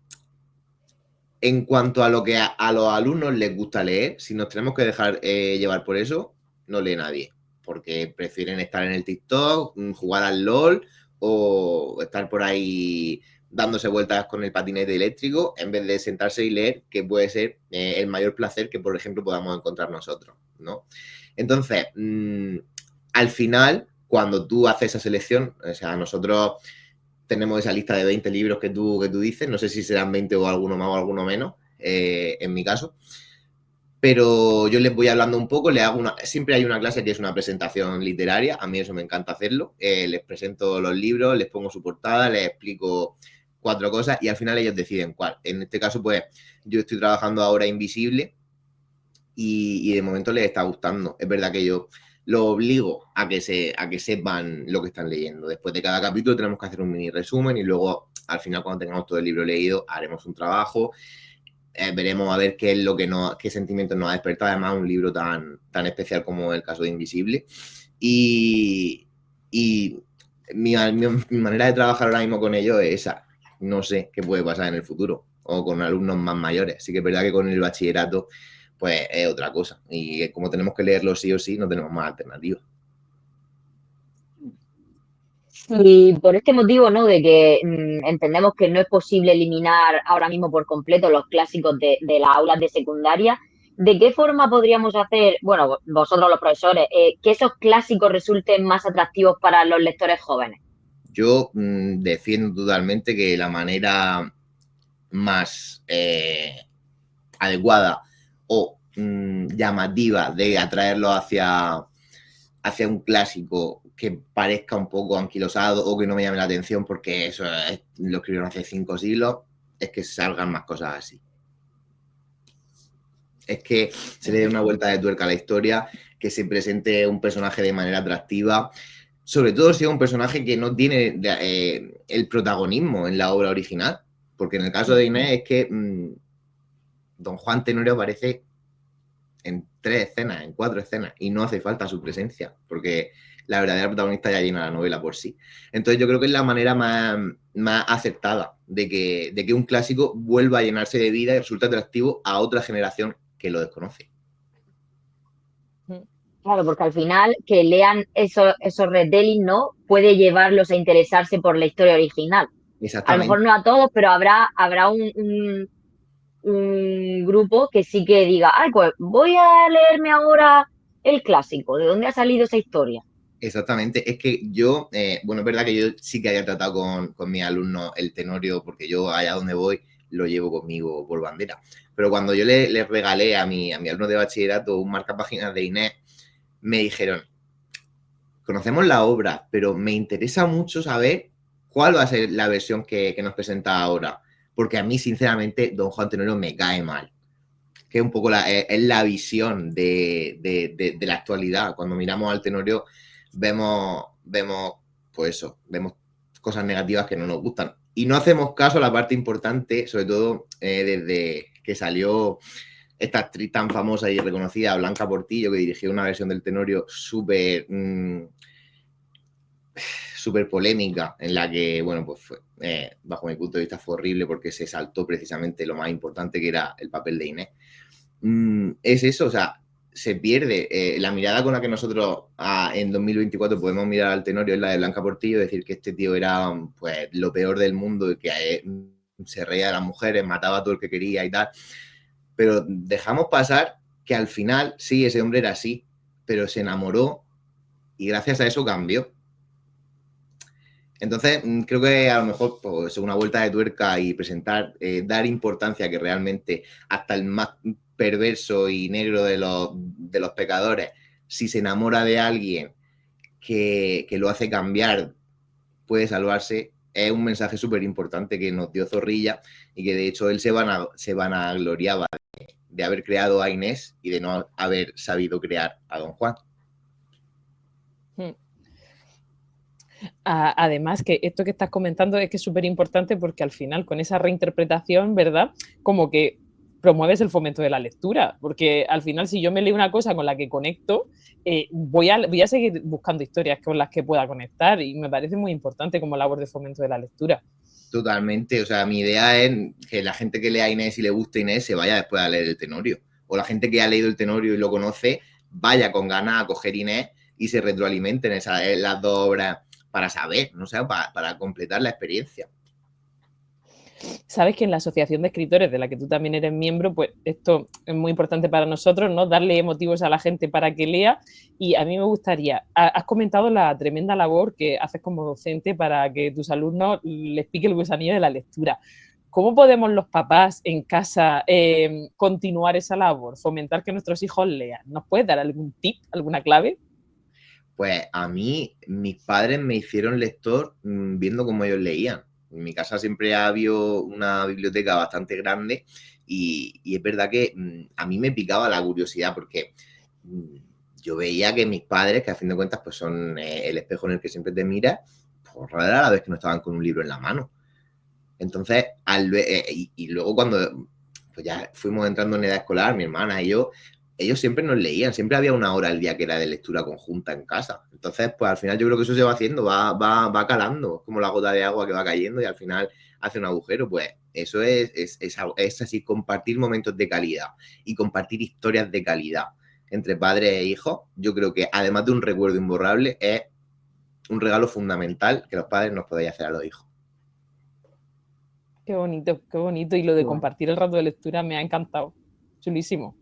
en cuanto a lo que a los alumnos les gusta leer, si nos tenemos que dejar llevar por eso, no lee nadie. Porque prefieren estar en el TikTok, jugar al LOL o estar por ahí dándose vueltas con el patinete eléctrico en vez de sentarse y leer, que puede ser el mayor placer que, por ejemplo, podamos encontrar nosotros, ¿no? Entonces, al final, cuando tú haces esa selección, o sea, nosotros tenemos esa lista de 20 libros que tú dices, no sé si serán 20 o alguno más o alguno menos, en mi caso, pero yo les voy hablando un poco, siempre hay una clase que es una presentación literaria, a mí eso me encanta hacerlo, les presento los libros, les pongo su portada, les explico 4 cosas y al final ellos deciden cuál. En este caso, pues, yo estoy trabajando ahora Invisible y de momento les está gustando. Es verdad que yo lo obligo a que sepan lo que están leyendo. Después de cada capítulo tenemos que hacer un mini resumen y luego, al final, cuando tengamos todo el libro leído, haremos un trabajo, veremos a ver qué es lo que qué sentimientos nos ha despertado, además un libro tan especial como el caso de Invisible. Y mi manera de trabajar ahora mismo con ellos es esa. No sé qué puede pasar en el futuro o con alumnos más mayores. Sí que es verdad que con el bachillerato pues es otra cosa. Y como tenemos que leerlo sí o sí, no tenemos más alternativas. Y por este motivo, ¿no? De que entendemos que no es posible eliminar ahora mismo por completo los clásicos de las aulas de secundaria, ¿de qué forma podríamos hacer, bueno, vosotros los profesores, que esos clásicos resulten más atractivos para los lectores jóvenes? Yo defiendo totalmente que la manera más adecuada o llamativa de atraerlo hacia un clásico que parezca un poco anquilosado o que no me llame la atención porque eso lo escribieron hace 5 siglos, es que salgan más cosas así. Es que se le dé una vuelta de tuerca a la historia, que se presente un personaje de manera atractiva, sobre todo si es un personaje que no tiene el protagonismo en la obra original, porque en el caso de Inés es que don Juan Tenorio aparece en 3 escenas, en 4 escenas, y no hace falta su presencia, porque la verdadera protagonista ya llena la novela por sí. Entonces yo creo que es la manera más acertada de que un clásico vuelva a llenarse de vida y resulte atractivo a otra generación que lo desconoce. Claro, porque al final que lean esos retelling, ¿no? Puede llevarlos a interesarse por la historia original. A lo mejor no a todos, pero habrá un grupo que sí que diga, ay, pues voy a leerme ahora el clásico, ¿de dónde ha salido esa historia? Exactamente, es que yo, bueno, es verdad que yo sí que había tratado con mis alumnos el Tenorio, porque yo allá donde voy lo llevo conmigo por bandera, pero cuando yo les regalé a mi alumno de bachillerato un marcapáginas de Inés, me dijeron, conocemos la obra, pero me interesa mucho saber cuál va a ser la versión que nos presenta ahora, porque a mí, sinceramente, don Juan Tenorio me cae mal. Que un poco es la visión de la actualidad. Cuando miramos al Tenorio, vemos vemos, pues eso, vemos cosas negativas que no nos gustan. Y no hacemos caso a la parte importante, sobre todo desde que salió esta actriz tan famosa y reconocida, Blanca Portillo, que dirigió una versión del Tenorio súper polémica, en la que, bueno, pues fue, bajo mi punto de vista fue horrible porque se saltó precisamente lo más importante, que era el papel de Inés. Es eso, o sea, se pierde. La mirada con la que nosotros en 2024 podemos mirar al Tenorio es la de Blanca Portillo, decir que este tío era pues lo peor del mundo y que se reía de las mujeres, mataba a todo el que quería y tal. Pero dejamos pasar que al final, sí, ese hombre era así, pero se enamoró y gracias a eso cambió. Entonces, creo que a lo mejor pues, una vuelta de tuerca y presentar, dar importancia que realmente hasta el más perverso y negro de los pecadores, si se enamora de alguien que lo hace cambiar, puede salvarse, es un mensaje súper importante que nos dio Zorrilla y que de hecho él se vanagloriaba de haber creado a Inés y de no haber sabido crear a Don Juan. Además, que esto que estás comentando es que es súper importante porque al final con esa reinterpretación, ¿verdad? Como que promueves el fomento de la lectura, porque al final si yo me leo una cosa con la que conecto, voy a seguir buscando historias con las que pueda conectar y me parece muy importante como labor de fomento de la lectura. Totalmente, o sea, mi idea es que la gente que lea Inés y le guste Inés se vaya después a leer el Tenorio, o la gente que ha leído el Tenorio y lo conoce, vaya con ganas a coger Inés y se retroalimenten en las dos obras para saber, no sé, para completar la experiencia. Sabes que en la Asociación de Escritores, de la que tú también eres miembro, pues esto es muy importante para nosotros, ¿no? Darle motivos a la gente para que lea. Y a mí me gustaría, has comentado la tremenda labor que haces como docente para que tus alumnos les pique el gusanillo de la lectura. ¿Cómo podemos los papás en casa continuar esa labor, fomentar que nuestros hijos lean? ¿Nos puedes dar algún tip, alguna clave? Pues a mí, mis padres me hicieron lector viendo cómo ellos leían. En mi casa siempre ha habido una biblioteca bastante grande y es verdad que a mí me picaba la curiosidad porque yo veía que mis padres, que a fin de cuentas pues son el espejo en el que siempre te miras, pues rara la vez que no estaban con un libro en la mano. Entonces, y luego cuando pues ya fuimos entrando en edad escolar, mi hermana y yo, ellos siempre nos leían, siempre había una hora al día que era de lectura conjunta en casa. Entonces, pues al final yo creo que eso se va haciendo, va calando, como la gota de agua que va cayendo y al final hace un agujero. Pues eso es así, compartir momentos de calidad y compartir historias de calidad entre padres e hijos. Yo creo que además de un recuerdo imborrable, es un regalo fundamental que los padres nos podéis hacer a los hijos. Qué bonito, qué bonito. Y lo de compartir el rato de lectura me ha encantado. Chulísimo.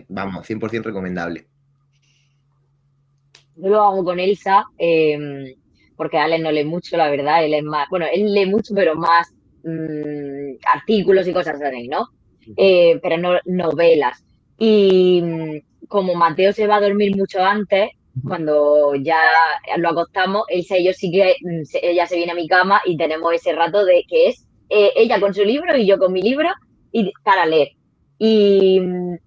Vamos, 100% recomendable. Yo lo hago con Elsa, porque Alex no lee mucho, la verdad, él es más, bueno, él lee mucho, pero más artículos y cosas así, ¿no? Pero no novelas. Y como Mateo se va a dormir mucho antes, cuando ya lo acostamos, Elsa y yo sí que ella se viene a mi cama y tenemos ese rato de que es ella con su libro y yo con mi libro y para leer. Y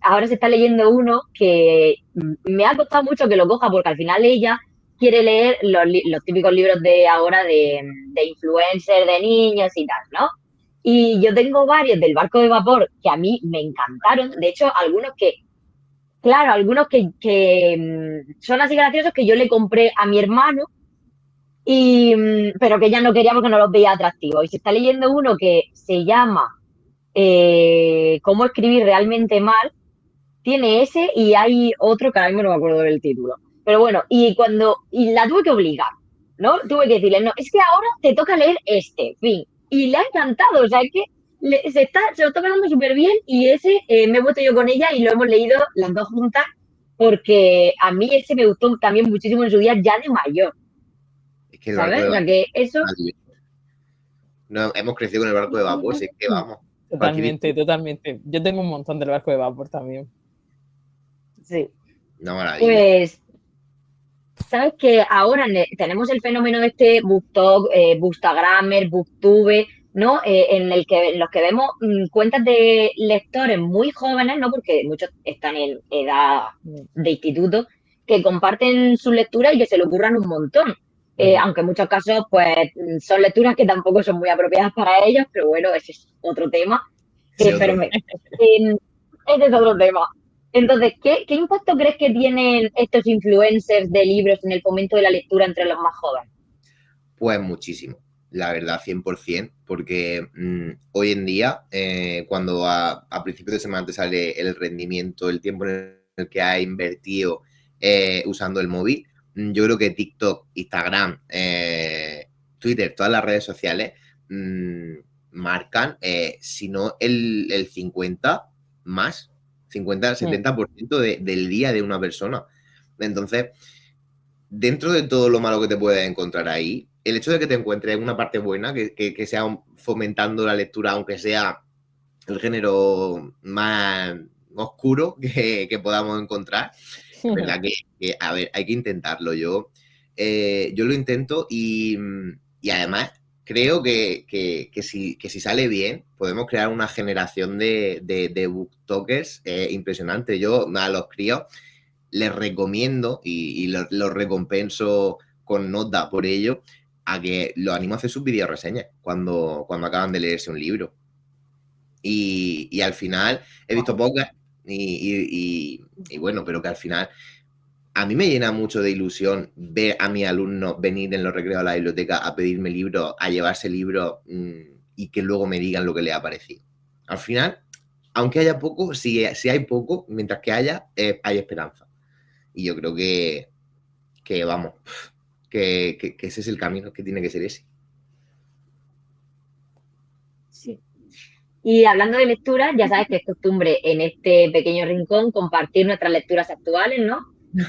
ahora se está leyendo uno que me ha costado mucho que lo coja porque al final ella quiere leer los típicos libros de ahora de influencers, de niños y tal, ¿no? Y yo tengo varios del Barco de Vapor que a mí me encantaron. De hecho, algunos que son así graciosos que yo le compré a mi hermano, pero que ella no quería porque no los veía atractivos. Y se está leyendo uno que se llama Cómo escribir realmente mal. Tiene ese y hay otro que ahora mismo no me acuerdo del título. Pero bueno, y la tuve que obligar, ¿no? Tuve que decirle, no, es que ahora te toca leer este, fin. Y le ha encantado, o sea, es que se lo está pasando súper bien y ese me he puesto yo con ella y lo hemos leído las dos juntas porque a mí ese me gustó también muchísimo en su día ya de mayor. Es que ¿Sabes? O sea, que eso... No, hemos crecido con el Barco de Vapor, sí que vamos. Totalmente, totalmente. Yo tengo un montón del Barco de Vapor también. Sí. Una maravilla. Pues, ¿sabes que ahora tenemos el fenómeno de este BookTok, Bookstagrammer, Booktube, ¿no? En los que vemos cuentas de lectores muy jóvenes, ¿no? Porque muchos están en edad de instituto que comparten sus lecturas y que se le ocurran un montón. Aunque en muchos casos pues son lecturas que tampoco son muy apropiadas para ellos, pero bueno, ese es otro tema. Sí, Pero ese es otro tema. Entonces, ¿qué impacto crees que tienen estos influencers de libros en el fomento de la lectura entre los más jóvenes? Pues muchísimo, la verdad, 100%, porque hoy en día, cuando a principios de semana te sale el rendimiento, el tiempo en el que has invertido usando el móvil, yo creo que TikTok, Instagram, Twitter, todas las redes sociales marcan, si no el 50 más, 50-70% del día de una persona. Entonces, dentro de todo lo malo que te puedes encontrar ahí, el hecho de que te encuentres una parte buena, que sea fomentando la lectura, aunque sea el género más oscuro que podamos encontrar, es verdad que, a ver, hay que intentarlo. Yo lo intento y además creo que si sale bien, podemos crear una generación de booktokers impresionante. Yo a los críos les recomiendo y los recompenso con nota por ello, a que los animo a hacer sus videoreseñas cuando acaban de leerse un libro. Y al final he visto pocas y bueno, pero que al final a mí me llena mucho de ilusión ver a mis alumnos venir en los recreos a la biblioteca a pedirme libros, a llevarse libros y que luego me digan lo que les ha parecido. Al final, aunque haya poco, si hay poco, mientras que haya, hay esperanza. Y yo creo que vamos, que ese es el camino, que tiene que ser ese. Sí. Y hablando de lectura, ya sabes que es costumbre en este pequeño rincón compartir nuestras lecturas actuales, ¿no?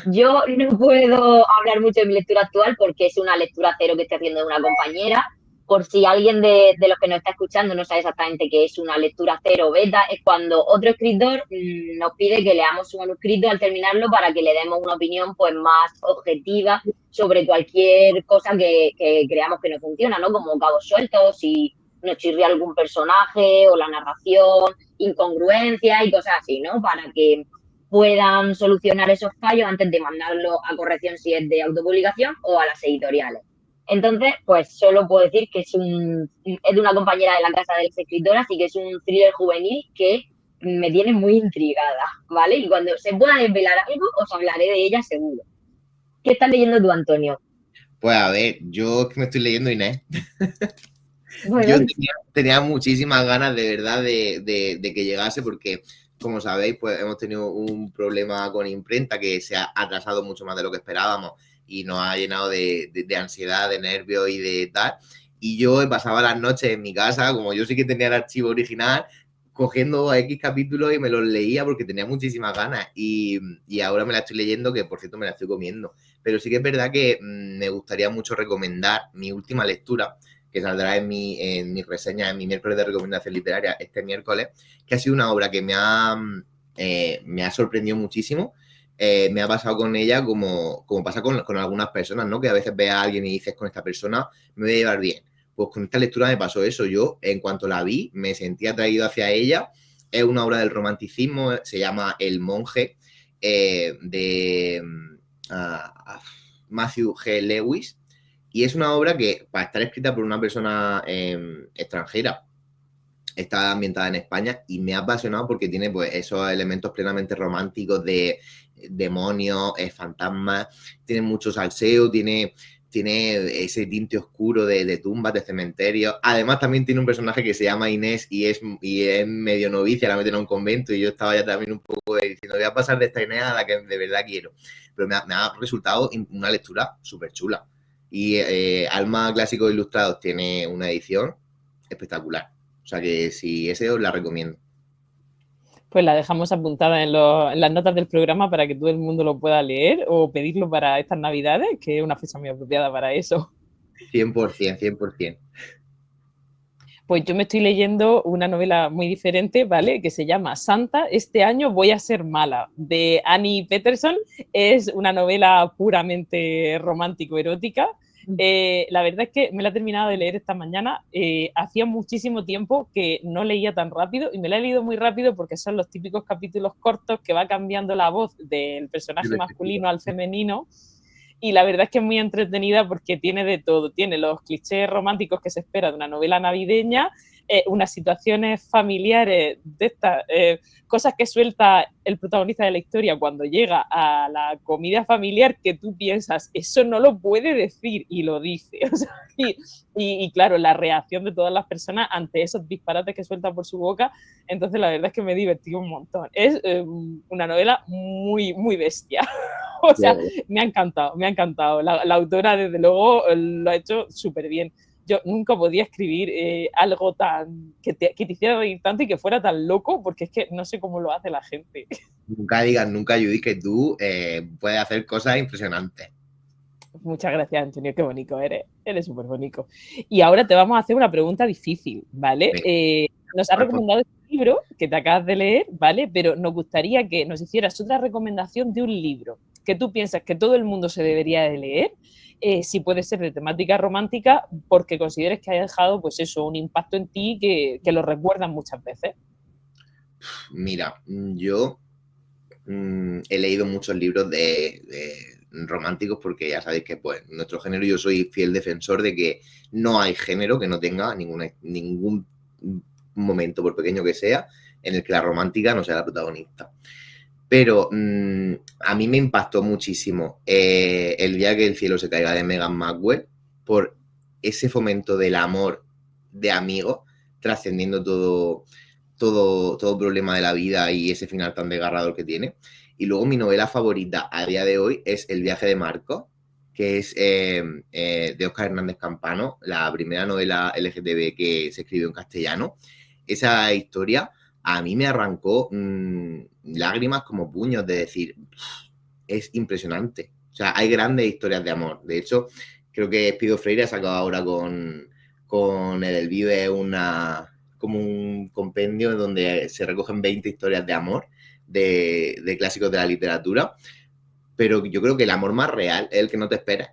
Yo no puedo hablar mucho de mi lectura actual porque es una lectura cero que estoy haciendo de una compañera. Por si alguien de los que nos está escuchando no sabe exactamente qué es una lectura cero beta, es cuando otro escritor nos pide que leamos su manuscrito al terminarlo para que le demos una opinión pues más objetiva sobre cualquier cosa que creamos que no funciona, ¿no? Como cabos sueltos, si nos chirría algún personaje o la narración, incongruencia y cosas así, ¿no? Para que puedan solucionar esos fallos antes de mandarlo a corrección si es de autopublicación o a las editoriales. Entonces, pues solo puedo decir que es de una compañera de la Casa de las Escritoras y que es un thriller juvenil que me tiene muy intrigada, ¿vale? Y cuando se pueda desvelar algo, os hablaré de ella seguro. ¿Qué estás leyendo tú, Antonio? Pues a ver, yo es que me estoy leyendo Inés. Bueno, Yo tenía muchísimas ganas de verdad de que llegase porque, como sabéis, pues hemos tenido un problema con imprenta que se ha atrasado mucho más de lo que esperábamos y nos ha llenado de ansiedad, de nervios y de tal. Y yo pasaba las noches en mi casa, como yo sí que tenía el archivo original, cogiendo X capítulos y me los leía porque tenía muchísimas ganas. Y ahora me la estoy leyendo, que por cierto me la estoy comiendo. Pero sí que es verdad que me gustaría mucho recomendar mi última lectura, que saldrá en mi reseña, en mi miércoles de recomendación literaria este miércoles, que ha sido una obra que me ha sorprendido muchísimo. Me ha pasado con ella como pasa con algunas personas, ¿no? Que a veces ves a alguien y dices, con esta persona me voy a llevar bien. Pues con esta lectura me pasó eso. Yo, en cuanto la vi, me sentí atraído hacia ella. Es una obra del romanticismo, se llama El monje, de Matthew G. Lewis. Y es una obra que, para estar escrita por una persona extranjera, está ambientada en España y me ha apasionado porque tiene pues esos elementos plenamente románticos de demonios, fantasmas, tiene mucho salseo, tiene ese tinte oscuro de tumbas, de cementerios. Además también tiene un personaje que se llama Inés y es medio novicia, la meten a un convento y yo estaba ya también un poco diciendo, voy a pasar de esta Inés a la que de verdad quiero. Pero me ha resultado una lectura súper chula. Y Alma Clásicos Ilustrados tiene una edición espectacular. O sea que si ese os la recomiendo. Pues la dejamos apuntada en las notas del programa para que todo el mundo lo pueda leer o pedirlo para estas Navidades, que es una fecha muy apropiada para eso. 100%, 100%. Pues yo me estoy leyendo una novela muy diferente, ¿vale? Que se llama Santa, este año voy a ser mala, de Annie Peterson. Es una novela puramente romántico-erótica. La verdad es que me la he terminado de leer esta mañana. Hacía muchísimo tiempo que no leía tan rápido y me la he leído muy rápido porque son los típicos capítulos cortos que va cambiando la voz del personaje masculino al femenino. Y la verdad es que es muy entretenida porque tiene de todo. Tiene los clichés románticos que se espera de una novela navideña, unas situaciones familiares de estas, cosas que suelta el protagonista de la historia cuando llega a la comida familiar que tú piensas, eso no lo puede decir y lo dice. O sea, y claro, la reacción de todas las personas ante esos disparates que suelta por su boca. Entonces la verdad es que me divertí un montón. Es una novela muy, muy bestia. O sea, me ha encantado, me ha encantado. La autora, desde luego, lo ha hecho súper bien. Yo nunca podía escribir algo tan que te hiciera reír tanto y que fuera tan loco, porque es que no sé cómo lo hace la gente. Nunca digas nunca, Judith, que tú puedes hacer cosas impresionantes. Muchas gracias, Antonio, qué bonito eres. Eres súper bonito. Y ahora te vamos a hacer una pregunta difícil, ¿vale? Nos has recomendado este libro que te acabas de leer, ¿vale? Pero nos gustaría que nos hicieras otra recomendación de un libro que tú piensas que todo el mundo se debería de leer, si puede ser de temática romántica, porque consideres que haya dejado, pues eso, un impacto en ti que lo recuerdan muchas veces. Mira, yo he leído muchos libros de románticos porque ya sabéis que pues nuestro género, yo soy fiel defensor de que no hay género que no tenga ningún momento, por pequeño que sea, en el que la romántica no sea la protagonista. Pero a mí me impactó muchísimo El día que el cielo se caiga de Meghan Maxwell por ese fomento del amor de amigos, trascendiendo todo problema de la vida y ese final tan desgarrador que tiene. Y luego mi novela favorita a día de hoy es El viaje de Marco, que es de Óscar Hernández Campano, la primera novela LGTB que se escribió en castellano. Esa historia a mí me arrancó lágrimas como puños de decir, es impresionante. O sea, hay grandes historias de amor. De hecho, creo que Espido Freire ha sacado ahora con El Vive como un compendio donde se recogen 20 historias de amor de clásicos de la literatura. Pero yo creo que el amor más real es el que no te esperas.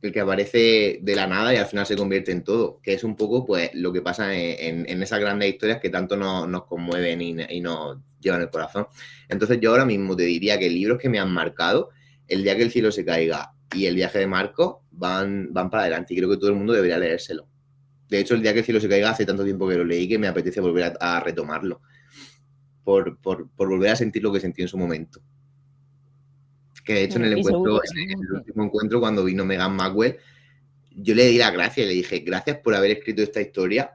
El que aparece de la nada y al final se convierte en todo, que es un poco pues lo que pasa en esas grandes historias que tanto nos conmueven y nos llevan el corazón. Entonces yo ahora mismo te diría que libros que me han marcado, El día que el cielo se caiga y El viaje de Marco, van para adelante y creo que todo el mundo debería leérselo. De hecho, El día que el cielo se caiga hace tanto tiempo que lo leí que me apetece volver a retomarlo por volver a sentir lo que sentí en su momento. Que de hecho en el último encuentro, cuando vino Meghan Maxwell, yo le di las gracias y le dije, gracias por haber escrito esta historia,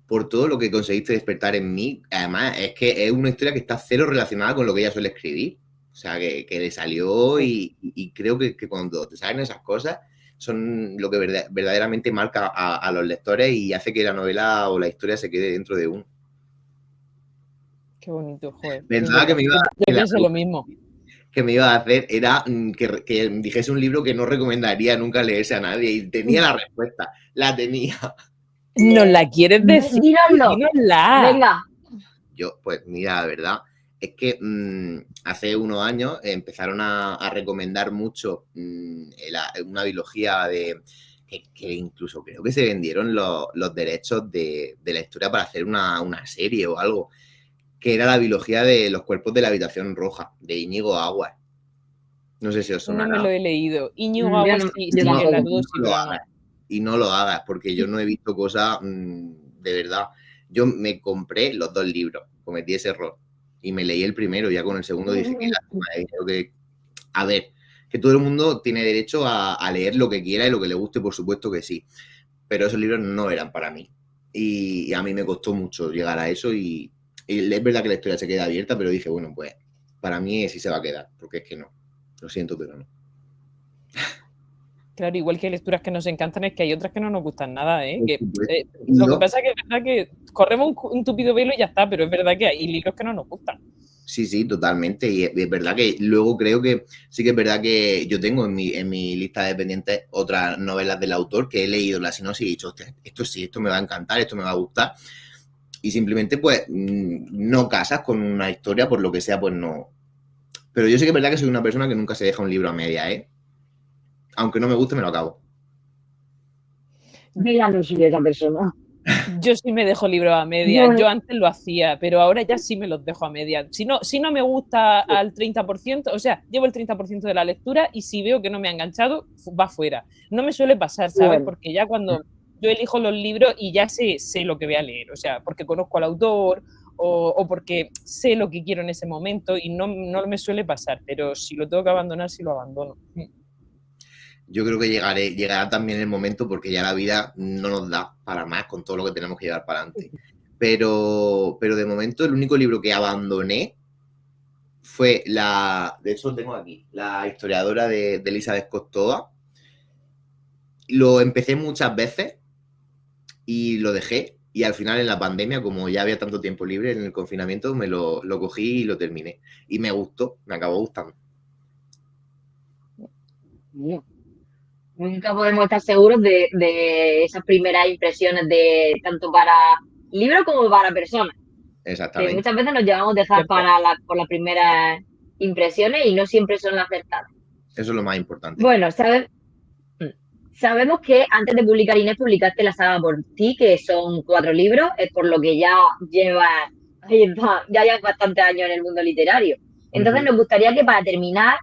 por todo lo que conseguiste despertar en mí. Además, es que es una historia que está cero relacionada con lo que ella suele escribir. O sea, que le salió y creo que cuando te salen esas cosas son lo que verdaderamente marca a los lectores y hace que la novela o la historia se quede dentro de uno. Qué bonito, joder. Pensaba que me iba Yo pienso lo mismo. Que me iba a hacer era que dijese un libro que no recomendaría nunca leerse a nadie y tenía la respuesta, la tenía. ¿Nos la quieres decir? Dínoslo. Dínosla. Venga. Yo, pues mira, la verdad, es que hace unos años empezaron a recomendar mucho una biología que incluso creo que se vendieron los derechos de la historia para hacer una serie o algo, que era la biología de los cuerpos de la habitación roja, de Íñigo Aguas. No sé si os sonará. No me lo he leído. Íñigo Aguas sí, en las dos y no. Y no lo hagas, porque yo no he visto cosas de verdad. Yo me compré los 2 libros, cometí ese error. Y me leí el primero, ya con el segundo dije que a ver, que todo el mundo tiene derecho a leer lo que quiera y lo que le guste, por supuesto que sí. Pero esos libros no eran para mí. Y a mí me costó mucho llegar a eso y es verdad que la historia se queda abierta, pero dije, bueno, pues para mí sí se va a quedar, porque es que no. Lo siento, pero no. Claro, igual que hay lecturas que nos encantan, es que hay otras que no nos gustan nada, ¿eh? Lo que pasa es que es verdad que corremos un tupido velo y ya está, pero es verdad que hay libros que no nos gustan. Sí, totalmente. Y es verdad que luego creo que sí que es verdad que yo tengo en mi lista de pendientes otras novelas del autor que he leído la sinopsis y he dicho, hostia, esto me va a encantar, esto me va a gustar. Y simplemente, pues, no casas con una historia, por lo que sea, pues no. Pero yo sé que es verdad que soy una persona que nunca se deja un libro a media, ¿eh? aunque no me guste, me lo acabo. Yo ya no soy de esa persona. Yo sí me dejo libros a media. Yo antes lo hacía, pero ahora ya sí me los dejo a media. Si no me gusta al 30%, o sea, llevo el 30% de la lectura y si veo que no me ha enganchado, va fuera. No me suele pasar, ¿sabes? Bueno. Porque ya cuando yo elijo los libros y ya sé lo que voy a leer, o sea, porque conozco al autor o porque sé lo que quiero en ese momento y no me suele pasar, pero si lo tengo que abandonar, sí lo abandono. Yo creo que llegará también el momento porque ya la vida no nos da para más con todo lo que tenemos que llevar para adelante. Pero de momento el único libro que abandoné fue de hecho lo tengo aquí, La historiadora de Elizabeth Kostova. Lo empecé muchas veces y lo dejé. Y al final en la pandemia, como ya había tanto tiempo libre en el confinamiento, me lo cogí y lo terminé. Y me gustó, me acabó gustando. Nunca podemos estar seguros de esas primeras impresiones de tanto para libros como para personas. Que Exactamente. muchas veces nos llevamos a dejar por las primeras impresiones y no siempre son las acertadas. Eso es lo más importante. Bueno, sabemos que antes de publicar Inés publicaste la saga Por ti, que son 4 libros, es por lo que ya llevas bastantes años en el mundo literario. Entonces nos gustaría que para terminar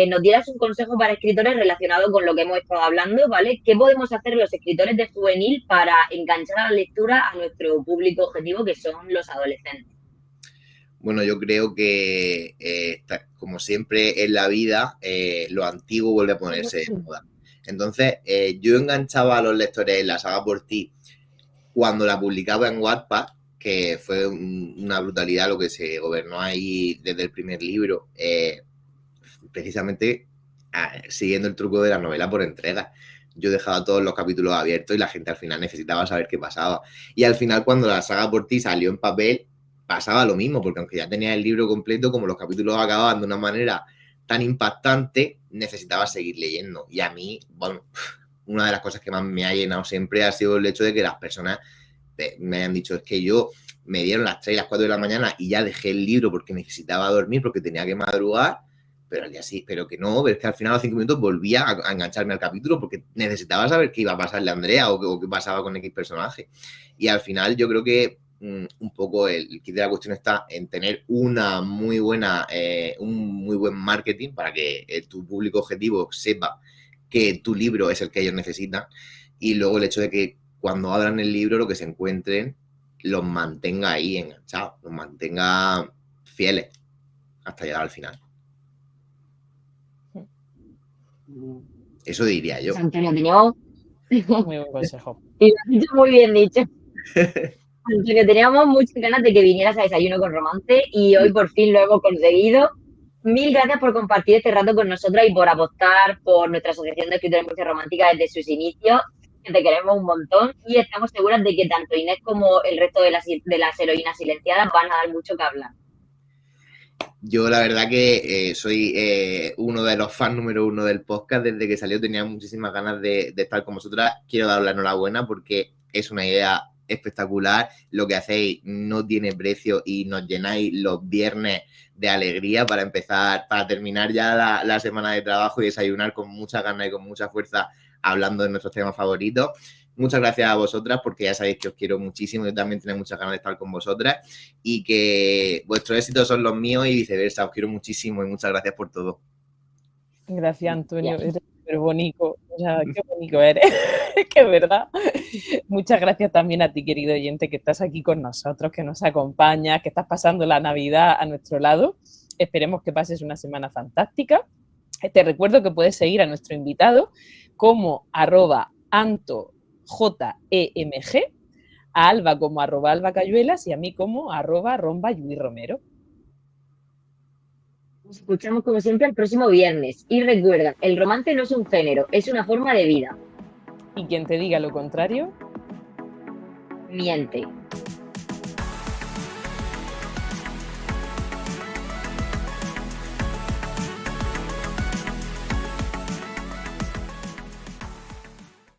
nos dieras un consejo para escritores relacionado con lo que hemos estado hablando, ¿vale? ¿Qué podemos hacer los escritores de juvenil para enganchar a la lectura a nuestro público objetivo, que son los adolescentes? Bueno, yo creo que, como siempre en la vida, lo antiguo vuelve a ponerse de moda. Entonces, yo enganchaba a los lectores en la saga Por ti cuando la publicaba en Wattpad, que fue una brutalidad lo que se gobernó ahí desde el primer libro, precisamente siguiendo el truco de la novela por entrega. Yo dejaba todos los capítulos abiertos y la gente al final necesitaba saber qué pasaba. Y al final, cuando la saga Por ti salió en papel, pasaba lo mismo, porque aunque ya tenía el libro completo, como los capítulos acababan de una manera tan impactante, necesitaba seguir leyendo. Y a mí, bueno, una de las cosas que más me ha llenado siempre ha sido el hecho de que las personas me hayan dicho, es que yo me dieron las 3 y las 4 de la mañana y ya dejé el libro porque necesitaba dormir, porque tenía que madrugar, pero al día sí, pero que no, pero es que al final a los 5 minutos volvía a engancharme al capítulo porque necesitaba saber qué iba a pasarle a Andrea o qué pasaba con X personaje. Y al final yo creo que un poco el kit de la cuestión está en tener un muy buen marketing para que tu público objetivo sepa que tu libro es el que ellos necesitan, y luego el hecho de que cuando abran el libro lo que se encuentren los mantenga ahí enganchados, los mantenga fieles hasta llegar al final. Eso diría yo. Antonio, teníamos... Muy buen consejo. Y lo has dicho muy bien dicho. Antonio, teníamos muchas ganas de que vinieras a Desayuno con Romance y hoy por fin lo hemos conseguido. Mil gracias por compartir este rato con nosotras y por apostar por nuestra Asociación de Escritores Música Romántica desde sus inicios. Te queremos un montón y estamos seguras de que tanto Inés como el resto de las heroínas silenciadas van a dar mucho que hablar. Yo la verdad que soy uno de los fans número 1 del podcast. Desde que salió tenía muchísimas ganas de estar con vosotras. Quiero daros la enhorabuena porque es una idea espectacular. Lo que hacéis no tiene precio y nos llenáis los viernes de alegría para empezar, para terminar ya la semana de trabajo y desayunar con mucha ganas y con mucha fuerza hablando de nuestros temas favoritos. Muchas gracias a vosotras porque ya sabéis que os quiero muchísimo. Yo también tengo muchas ganas de estar con vosotras y que vuestros éxitos son los míos y viceversa. Os quiero muchísimo y muchas gracias por todo. Gracias, Antonio. Eres súper bonito. O sea, qué bonito eres. Que es verdad. Muchas gracias también a ti, querido oyente, que estás aquí con nosotros, que nos acompañas, que estás pasando la Navidad a nuestro lado. Esperemos que pases una semana fantástica. Te recuerdo que puedes seguir a nuestro invitado como @AntoJEMG, a Alba como @AlbaCayuelas y a mí como @RombaYuiRomero. Nos escuchamos como siempre el próximo viernes. Y recuerda, el romance no es un género, es una forma de vida. Y quien te diga lo contrario, miente.